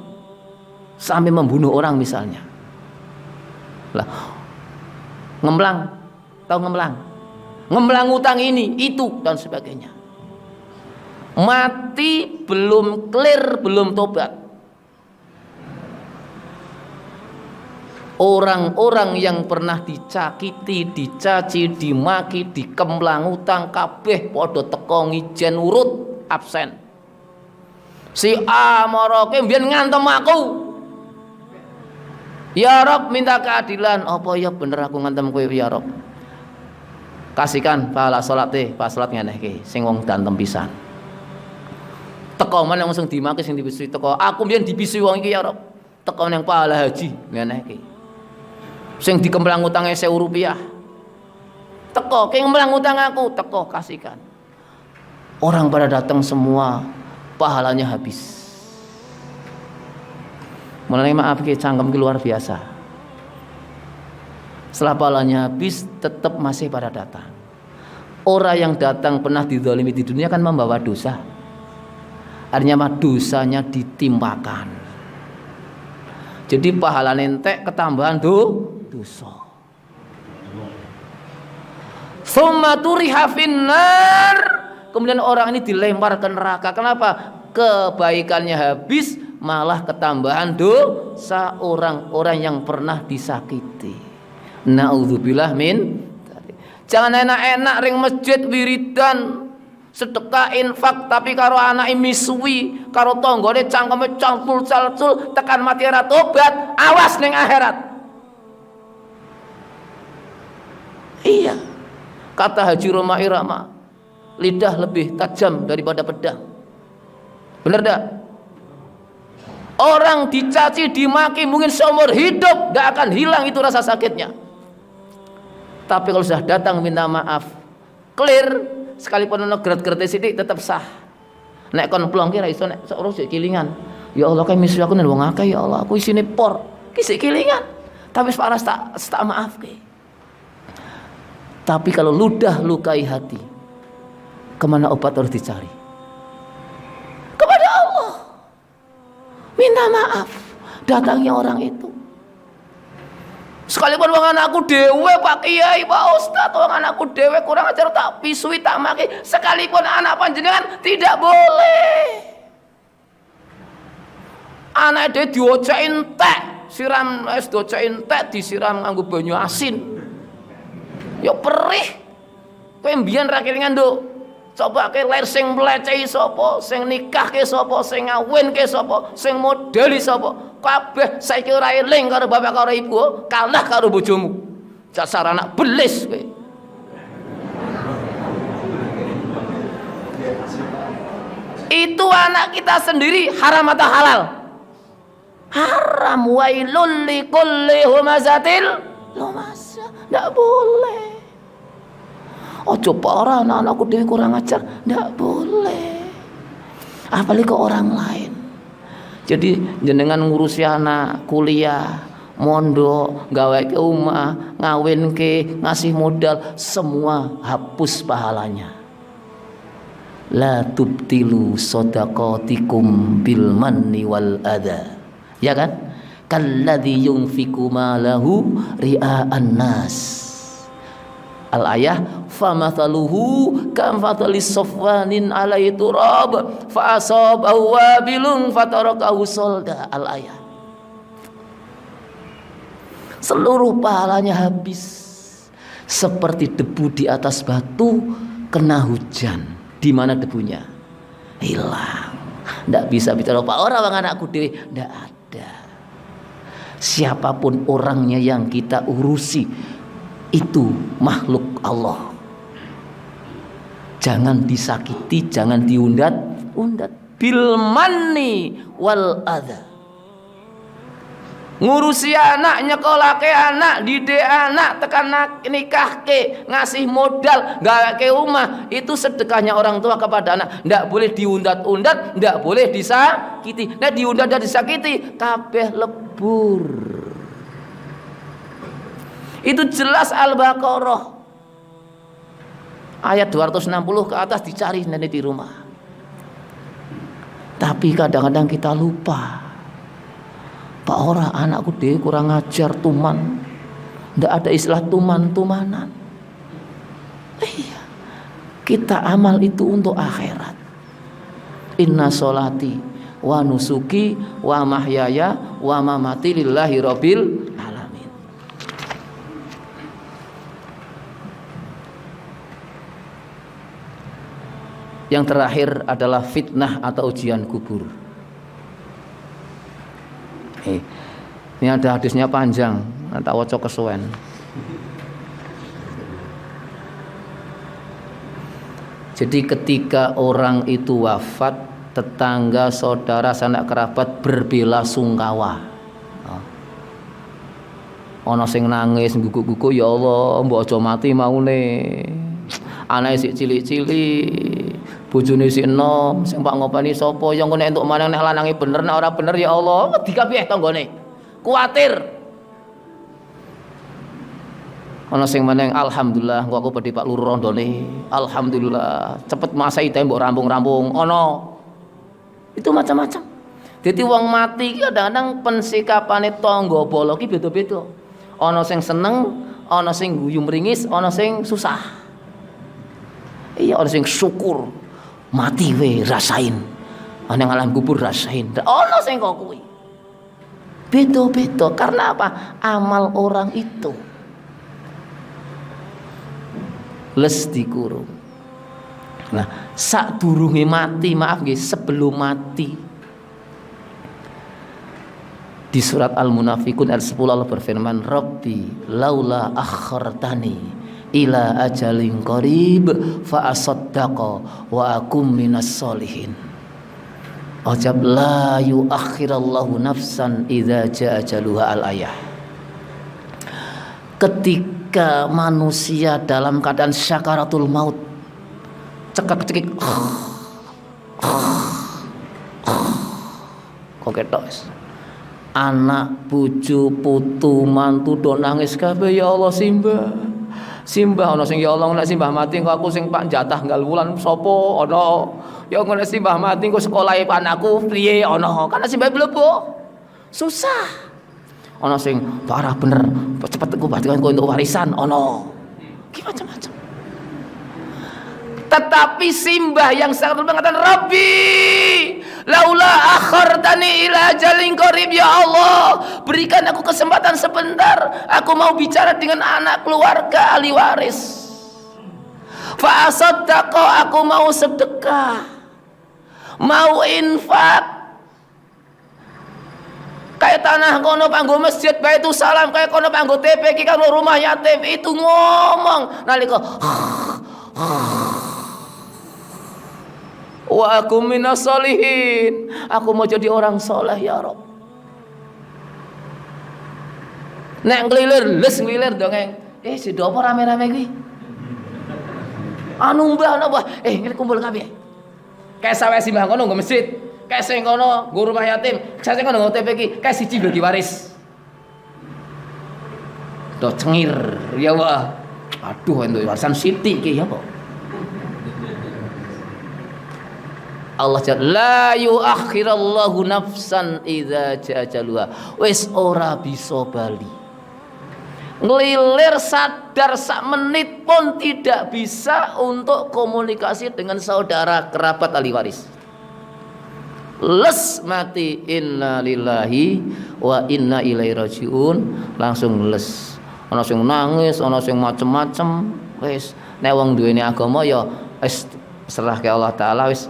sampai membunuh orang misalnya. Lah, ngemblang, tahu ngemblang? ngembelang utang ini, itu dan sebagainya. Mati belum clear, belum tobat. Orang-orang yang pernah dicakiti, dicaci, dimaki, dikemblang utang kabeh padha teko ngijen urut absen. Si A moroke mbiyen ngantem aku. Ya Rob, minta keadilan. Apa ya bener aku ngantem kowe ya Rob? Kasihkan pahala salate, pas salat ngenehke sing wong dantem pisan. Teko men langsung dimaki sing dibisui teko. Aku mbiyen dibisui wong iki ya Rob. Teko nang pahala haji ngenehke. Sing dikemblang utangnya 1.000 rupiah, teko kemblang utang aku, teko kasihkan. Orang pada datang semua, pahalanya habis. Mulai maaf ke cangkem luar biasa. Setelah pahalanya habis, tetap masih pada datang. Orang yang datang pernah dizalimi di dunia kan membawa dosa. Artinya dosanya ditimpakan. Jadi pahala entek ketambahan dosa. Summa turiha finnar. Kemudian orang ini dilempar ke neraka. Kenapa? Kebaikannya habis, malah ketambahan dosa orang-orang yang pernah disakiti. Nauzubillah min. Jangan enak-enak ring masjid wiridan, sedekah infak tapi karo anak misui, karo tanggane cangkeme campul-calcul tekan mati ora tobat, awas ning akhirat. Iya, kata Haji Roma Irama, lidah lebih tajam daripada pedang. Bener dak? Orang dicaci, dimaki mungkin seumur hidup gak akan hilang itu rasa sakitnya. Tapi kalau sudah datang minta maaf, clear, sekalipun ono geret-gerete sithik tetap sah. Nek kon plong ki ra iso nek sok sik kilingan. Ya Allah kae misu aku nang wong akeh ya Allah, aku isine por. Ki sik kilingan. Tapi paras tak maaf ki. Tapi kalau ludah lukai hati, kemana obat harus dicari? Kepada Allah. Minta maaf. Datangnya orang itu. Sekalipun wong anakku dhewe Pak Kiai, Pak Ustaz, wong anakku dhewe kurang ajar tak pisui tak maki, sekalipun anak panjenengan tidak boleh. Anak dhewe dioceki entek, siram es doceki entek disiram nganggo banyu asin. Ya perih. Kowe mbiyen ra kelingan nduk. Coba ke lair sing mlecehi sapa, sing nikahke sapa, sing ngawinke sapa, sing modeli sapa. Kabeh saiki ora eling karo bapak karo ibu, kalah karo bojomu. Dasar anak belis kowe. Itu anak kita sendiri haram atau halal? Haram. Wailul likulli humazatil lumazah. Nggak boleh. Ojo parah anak-anakku dhewe kurang ajar, nggak boleh. Apalagi ke orang lain. Jadi jenengan ngurusi anak kuliah, mondok, gawe ke omah, ngawin ke, ngasih modal, semua hapus pahalanya. La tubtilu shadaqatikum bil manni wal adha. Ya kan? Kalladzi yunfiqu malahu ria'an nas. Al-ayah famathaluhu kamfathalis safwanin alaihi turab fa asabahu wabilun fatarakahu solda. Al-ayah. Seluruh pahalanya habis seperti debu di atas batu kena hujan. Di mana debunya? Hilang. Ndak bisa bicara Pak orang anakku dewe, ndak ada. Siapapun orangnya yang kita urusi itu makhluk Allah. Jangan disakiti, jangan diundat-undat. Bil manni wal adha. Ngurusi anak, nyekolake anak, didik anak, tekan nikahke, ngasih modal, gaweke rumah, itu sedekahnya orang tua kepada anak. Ndak boleh diundat-undat, ndak boleh disakiti. Nek diundat dan disakiti, kabeh lebur. Itu jelas Al-Baqarah ayat 260 ke atas dicari nanti di rumah. Tapi kadang-kadang kita lupa. Pak ora anakku dhewe kurang ajar tuman. Ndak ada istilah tuman-tumanan. Iya. Kita amal itu untuk akhirat. Inna sholati wa nusuki wa mahyaya wa mamati lillahi rabbil alamin. Yang terakhir adalah fitnah atau ujian kubur. Ini ada hadisnya panjang, tak waca kesuwen. Jadi ketika orang itu wafat, tetangga, saudara, sanak kerabat berbela-sungkawa. Ana sing nangis gugu-gugu, ya Allah, mbok aja mati maune. Anake sik cilik-cilik, bojone sik enom, sing pak ngopeni sapa? Ya engko nek entuk maneh nek lanange bener, nek ora bener ya Allah, wedi kabeh tanggane. Kuwatir. Ana sing meneng alhamdulillah engko aku pedhi Pak Lurah rondone. Alhamdulillah cepet masai tembok rampung-rampung. Ana. Itu macam-macam. Dadi wong mati iki kadang-kadang pensikapane tangga bala iki beda-beda. Ana sing seneng, ana sing guyu mringis, ana sing susah. Iya, ana sing syukur. Mati we rasain. Ana alam kubur rasain. Ana sing kok kuwi. Beda-beda karena apa? Amal orang itu les dikurung. Nah, sadurunge mati, maaf nggih, sebelum mati. Di surat Al-Munafiqun ayat 10 Allah berfirman, "Rabbi laula akhartani ila ajalin qarib fa asaddaqa wa akum minas solihin." Ajab la yuakhirallahu nafsan idza jaa ajaluha al-ayah. Ketika manusia dalam keadaan syakaratul maut, cekak-cekik, kok ketok wis. Anak, bojo, putu, mantu do nangis kabeh, ya Allah simbah. Simbah ana sing ya Allah nek simbah mati engko aku sing pak jatah nggal wulan sapa ana. Ya engko nek simbah mati engko sekolahe anakku piye ana. Karena simbah mlebu. Susah. Ana sing parah bener, cepet aku batikan untuk warisan ana. Ki macam-macam. Tetapi simbah yang sangat mengatakan, Rabbi laula akhartani ila ajalin qarib, ya Allah berikan aku kesempatan sebentar, aku mau bicara dengan anak keluarga ahli waris. Fa asaddaqa, aku mau sedekah, mau infak. Kayak tanah kono panggo masjid Baitus Salam, kayak kono panggo TPK karo rumah yatim, itu ngomong nalika wa aku minas solihin, aku mau jadi orang soleh ya Rob. Nek nglilir, les nglilir dongeng. Sido apa rame-rame kuwi? Anu mbah napa? Ngene kumpul kabeh. Kayak sawe simbah kono nggo masjid, kayak sing kono nggo rumah yatim, kayak sing kono nggo TPK, kayak siji bagi waris. Do cengir ya wah. Aduh entuk warisan sithik ki ya kok. Allah jalla la yuakhirallahu nafsan idza jaa ajaluha. Wis ora bisa bali. Ngelilir sadar sak menit pun tidak bisa untuk komunikasi dengan saudara kerabat ahli waris. Les mati, inna lillahi wa inna ilaihi rajiun, langsung les. Ana sing nangis, ana sing macem-macem. Wis nek wong duweni agama ya wis serah ke Allah taala, wis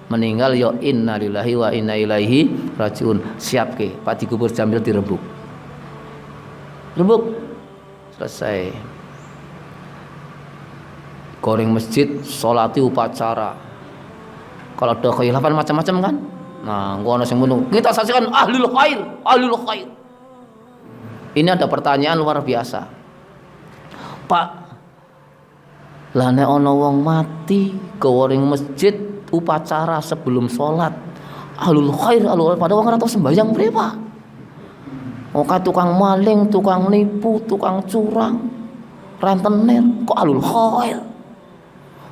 meninggal ya inna lillahi wa inna ilaihi rajiun. Siap ke Pak dikubur Jamil dirembuk. Rembuk selesai. Goreng masjid, salati upacara. Kalau ada khilafan macam-macam kan. Nah, gua ana sing ngono. Kita saksikan ahlul khair, ahlul khair. Ini ada pertanyaan luar biasa. Pak, lah nek ana wong mati goreng masjid upacara sebelum sholat, ahlul khair, ahlul khair, pada wong ora tau sembahyang berapa? Oke, tukang maling, tukang nipu, tukang curang, rentenir, kok ahlul khair?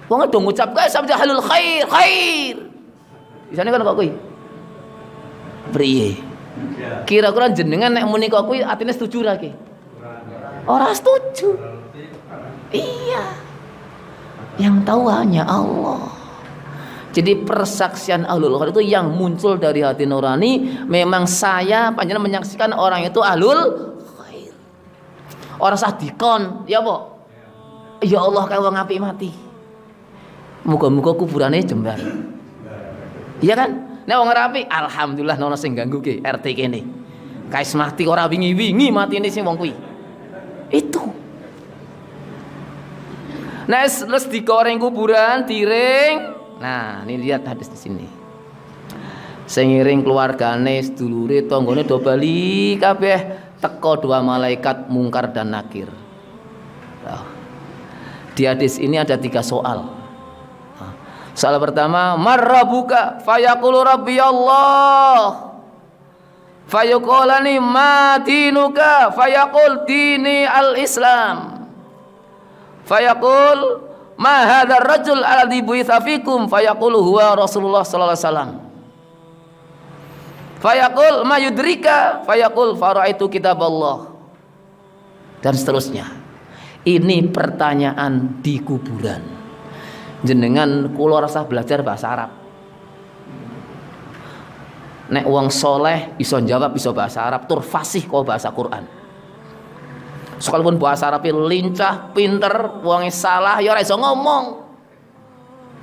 Wong do ngucap guys sabda ahlul khair, khair. Isane kan kok kuwi. Priye? Kira-kira jenengan nek muni kok kuwi atine setuju ra ki? Ora setuju. Iya. Yang tahu hanya Allah. Jadi persaksian ahlul khair itu yang muncul dari hati nurani. Memang saya panjenengan menyaksikan orang itu ahlul khair. Orang sadikon, ya apa? Ya Allah kayak wong apik mati. Muga-muga kuburane jembar. Iya kan? Nek wong rapi, alhamdulillah nono sing ganggu ke RT kene. Kais mati ora wingi-wingi matine sing wong kuwi. Itu. Nah, terus digoreng kuburan, diring. Nah, ini lihat hadis di sini. Sing ngiring keluargane, sedulure, tanggane do bali kabeh teko dua malaikat mungkar dan nakir. Nah, di hadis ini ada 3 soal. Nah, soal pertama, marrabuka fayaqulu rabbi Allah. Fayaqulani ma dinuka fayaqul dini al-Islam. Fayaqul ma hadzal rajul alladhi bu'itsa fikum fayaqulu huwa Rasulullah sallallahu alaihi wasallam. Fayaqul ma yudrika fayaqul faraitu kitaballah. Dan seterusnya. Ini pertanyaan di kuburan. Jenengan kula rasa belajar bahasa Arab. Nek wong soleh iso jawab iso bahasa Arab tur fasih kok bahasa Quran. Sekalipun bahasa Arab lincah, pinter, wonge salah ya ora iso ngomong.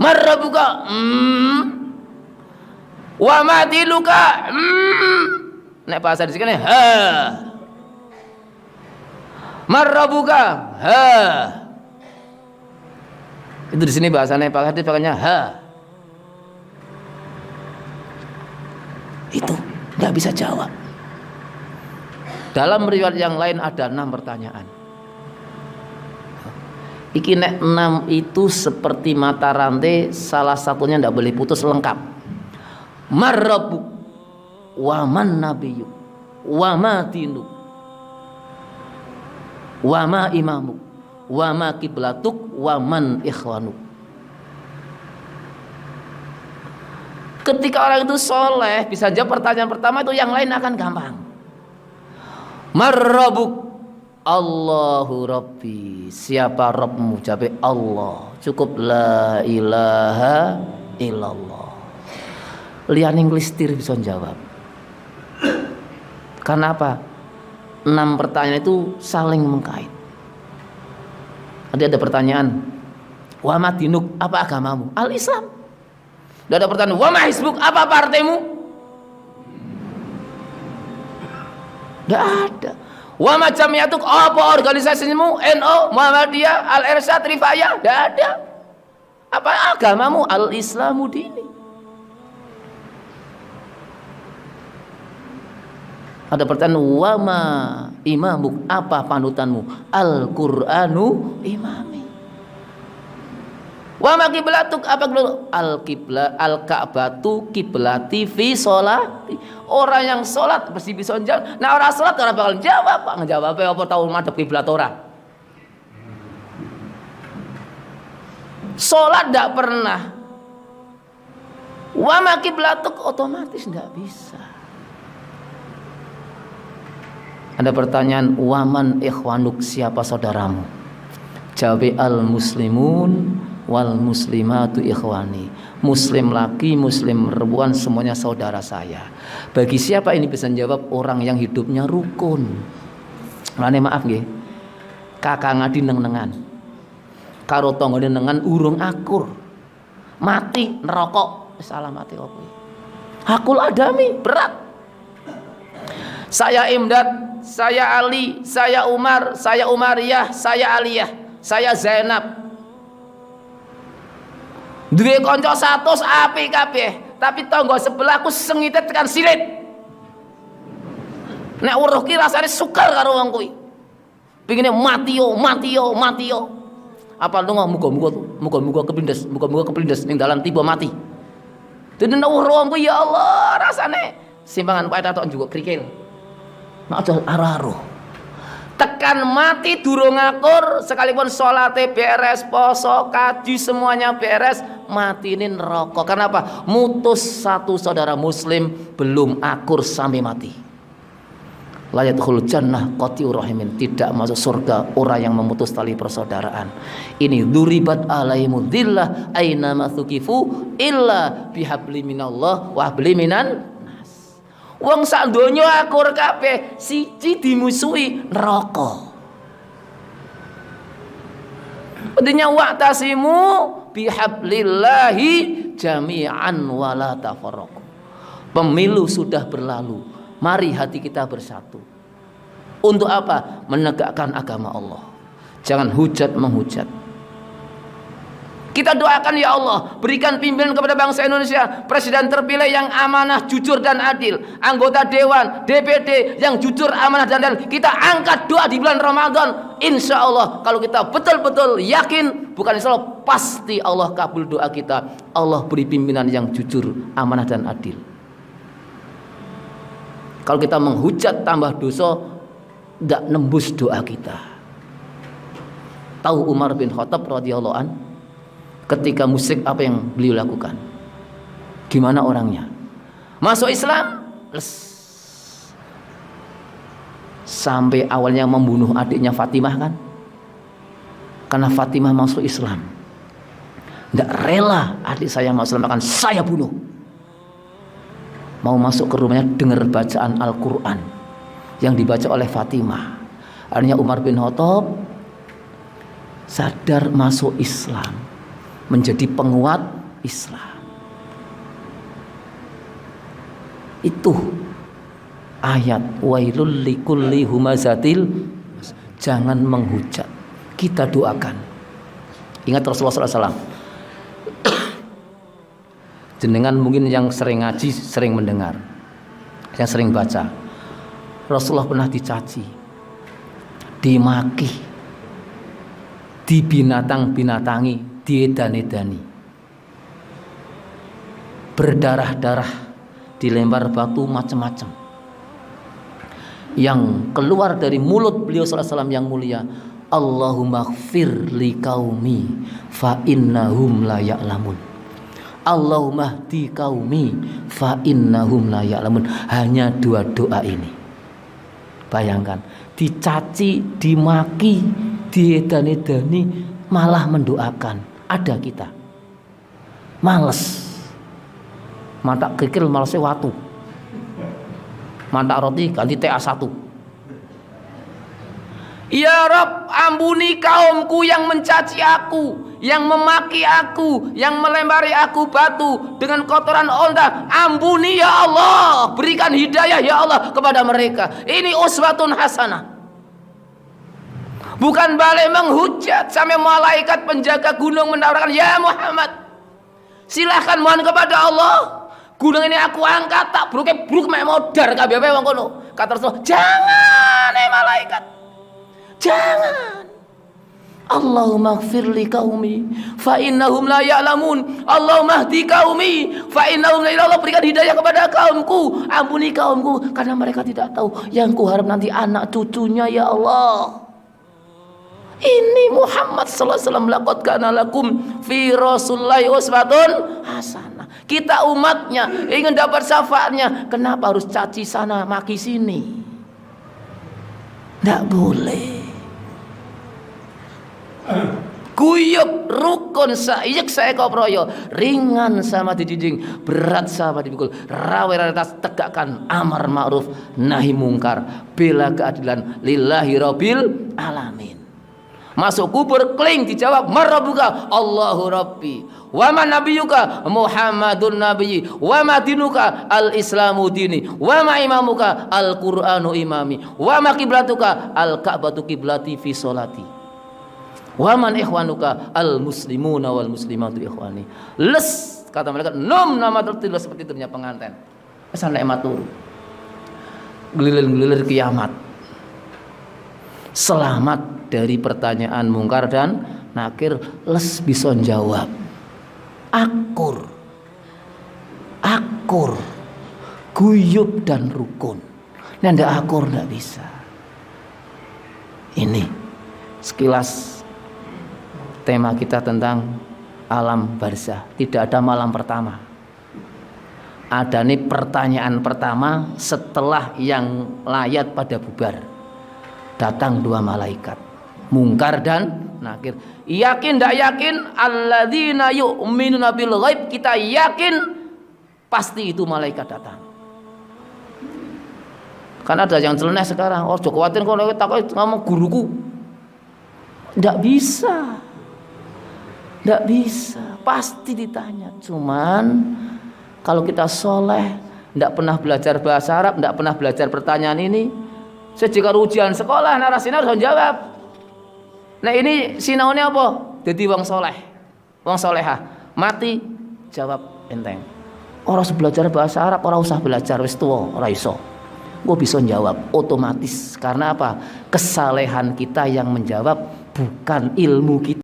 Marrabuka wa madiluka nek bahasa di sini ha. Marrabuka ha. Itu di sini bahasanya Pak Hadi pakainya ha. Itu nggak bisa jawab. Dalam riwayat yang lain ada 6 pertanyaan. Iki nek 6 itu seperti mata rantai, salah satunya ndak boleh putus, lengkap. Marrabu wa man nabiyyu wa ma dinu wa ma imamu wa ma qiblatuk wa man ikhwanuk. Ketika orang itu soleh bisa jawab pertanyaan pertama itu, yang lain akan gampang. Marrabuk, Allahu Rabbi, siapa Rabbmu? Jawab Allah, cukup la ilaha illallah. Liane nglistir bisa jawab. Karena apa? 6 pertanyaan itu saling mengkait. Ada pertanyaan, wa ma dinuk, apa agamamu? Al-Islam. Tidak ada pertanyaan, wa ma hisbuk, apa partaimu? Tidak ada. Wa ma jamiatuk, apa organisasimu? NU, Muhammadiyah, Al-Irsyad, Rifayah? Tidak ada. Apa agamamu? Al-Islamu dini. Ada pertanyaan, wa ma imamuk, apa panutanmu? Al-Qur'anu imami. Wa ma qiblatuk, apa al-qibla al-ka'batu qiblati fi sholati. Orang yang sholat pasti bisa jawab. Nah orang sholat orang bakal jawab, Pak. Ngejawab apa tahu madhep kiblat ora. Sholat ndak pernah. Wa ma qiblatuk, otomatis ndak bisa. Ada pertanyaan, waman ikhwanuk, siapa saudaramu? Jawab al-muslimun wal muslimatu ikhwani. Muslim laki, muslim perempuan, semuanya saudara saya. Bagi siapa ini bisa jawab? Orang yang hidupnya rukun. Lane maaf nggih. Kakang adi neng-nengan. Karo tanggane nengan urung akur. Mati neraka. Salah mati opo. Hakul adami berat. Saya Imdad, saya Ali, saya Umar, saya Umariyah, saya Aliyah, saya Zainab. Duwe kanca 100 apik kabeh, tapi tangga sebelahku sengite tekan silit. Nek weruh ki rasane sukar karo wong kuwi. Pengine mati yo, mati yo, mati yo. Apa lunga muga-muga keplindes ning dalan tiba mati. Dene nek weruh wong kuwi ya Allah rasane simpangan pae tatok juga krikil. Maksud araruh. Tekan mati durung ngakur, sekalipun salate beres, poso, kaji semuanya beres, mati ini neraka. Karena apa? Mutus satu saudara muslim belum akur sampai mati. La yadkhulul jannah qati'ur rahimin, tidak masuk surga orang yang memutus tali persaudaraan. Ini duribat alaihimud dhillah aina mathuqifu illa bihabli minallah wa habli minan nas. Wong sak donya akur kabeh, siji dimusuhi neraka. Artinya wa'tasimu bihablillahi jami'an wa la tafarraqu. Pemilu sudah berlalu. Mari hati kita bersatu. Untuk apa? Menegakkan agama Allah. Jangan hujat menghujat. Kita doakan ya Allah, berikan pimpinan kepada bangsa Indonesia, presiden terpilih yang amanah, jujur dan adil, anggota dewan, DPD yang jujur, amanah dan adil. Kita angkat doa di bulan Ramadan. Insya Allah kalau kita betul-betul yakin, bukan insya Allah, pasti Allah kabul doa kita. Allah beri pimpinan yang jujur, amanah dan adil. Kalau kita menghujat tambah dosa, tidak nembus doa kita. Tahu Umar bin Khattab radhiyallahu an, ketika musyrik apa yang beliau lakukan? Gimana orangnya? Masuk Islam, sampai awalnya membunuh adiknya Fatimah kan? Karena Fatimah masuk Islam, tidak rela adik saya masuk Islam, akan saya bunuh. Mau masuk ke rumahnya dengar bacaan Al-Quran yang dibaca oleh Fatimah. Akhirnya Umar bin Khattab sadar masuk Islam, menjadi penguat Islam. Itu ayat wailul likulli humazatil, jangan menghujat. Kita doakan. Ingat Rasulullah SAW. Jenengan mungkin yang sering ngaji, sering mendengar, yang sering baca. Rasulullah pernah dicaci, dimaki, dibinatang-binatangi, diedan-edani, berdarah-darah, dilempar batu macam-macam. Yang keluar dari mulut beliau sallallahu alaihi wasallam yang mulia, Allahumma ighfir li qaumi fa innahum la ya'lamun. Allahumma hdi qaumi fa innahum la ya'lamun. Hanya dua doa ini. Bayangkan, dicaci, dimaki, diedan-edani, malah mendoakan. Ada kita males, mata kikil malesnya watu, mata roti ganti TA1. Ya Rabb, ampuni kaumku yang mencaci aku, yang memaki aku, yang melempari aku batu dengan kotoran onta. Ampuni ya Allah, berikan hidayah ya Allah kepada mereka. Ini uswatun hasanah. Bukan balik menghujat sampai malaikat penjaga gunung menawarkan, ya Muhammad, silahkan mohon kepada Allah, gunung ini aku angkat, tak bruk mek modar kabeh wong kono. Kata Rasul, jangan malaikat, jangan. Allahumma ighfir li qaumi fa innahum la ya'lamun. Allahumma hdi qaumi fa innahum la ya'lamun. Allah berikan hidayah kepada kaumku, ampuni kaumku karena mereka tidak tahu. Yang kuharap nanti anak cucunya ya Allah. Ini Muhammad sallallahu alaihi wasallam, laqad kana lakum fi rasulillahi uswatun hasanah. Kita umatnya ingin dapat syafaatnya, kenapa harus caci sana maki sini? Tidak boleh. Guyub rukun saiyek saeko proyo, ringan sama dijinjing, berat sama dipikul. Rawe realitas, tegakkan amar ma'ruf nahi mungkar, bela keadilan lillahi rabbil alamin. Masuk kubur kling dijawab marabbuka, Allahu rabbi, wa ma nabiyuka Muhammadun nabiyyi, wa ma dinuka al-islamu dini, wa ma imamuka al-qur'anu imami, wa ma qiblatuka al-ka'batu qiblati fi sholati, wa man ikhwanuka al-muslimuna wal muslimatu ikhwani. Les kata mereka, nom nama tertulis seperti itunya pengantin. Asal nek matur. Gelilir-gelilir kiamat. Selamat dari pertanyaan mungkar dan nakir, les bisa jawab. Akur, guyub dan rukun. Nanda akur tidak bisa. Ini sekilas tema kita tentang alam barzah. Tidak ada malam pertama. ada nih pertanyaan pertama setelah yang layat pada bubar. Datang dua malaikat, Mungkar dan Nakir. Yakin tidak yakin? Alladzina yu'minuna bil ghaib, kita yakin pasti itu malaikat datang. Kan ada yang celeneh sekarang, oh Joko khawatir kalau takut ngomong guruku. Tidak bisa, tidak bisa, pasti ditanya. Cuman kalau kita soleh, tidak pernah belajar bahasa Arab, tidak pernah belajar pertanyaan ini, sejika ujian sekolah narasinya harus menjawab. Nah ini sinaunya apa? Jadi wong soleh, wong soleha, mati jawab enteng. Orang usah belajar bahasa Arab, orang usah belajar wis tuwa, ora iso. Gue bisa jawab otomatis. Karena apa? Kesalehan kita yang menjawab, bukan ilmu kita.